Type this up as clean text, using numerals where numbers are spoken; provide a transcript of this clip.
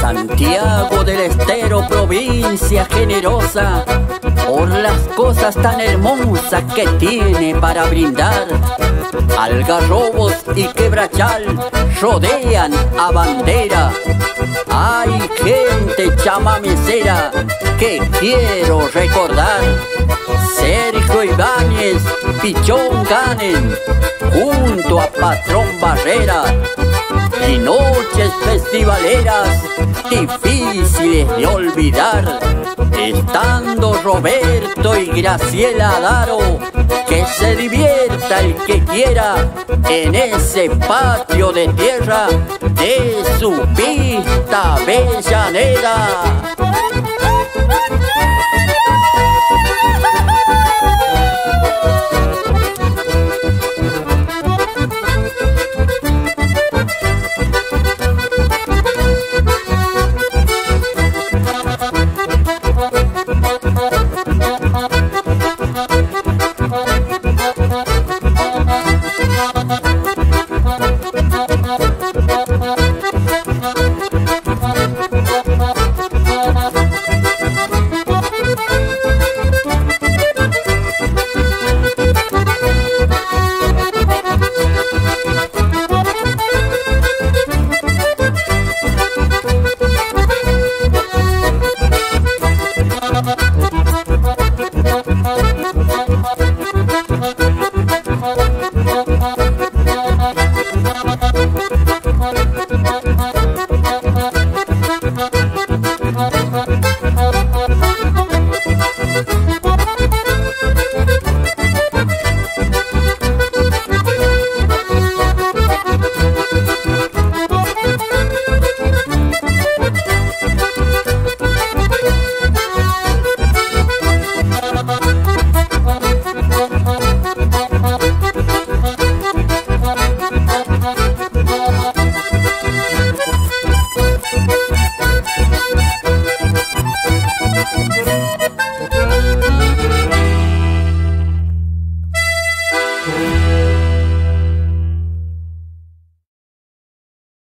Santiago del Estero, provincia generosa, por las cosas tan hermosas que tiene para brindar. Algarrobos y Quebrachal rodean a Bandera. Hay gente chamamecera que quiero recordar. Sergio Ibáñez, Pichón Ganen, junto a Patrón Barrera. Y noches festivaleras difíciles de olvidar, estando Roberto y Graciela Daro. Que se divierta el que quiera en ese patio de tierra de su pista avellanera.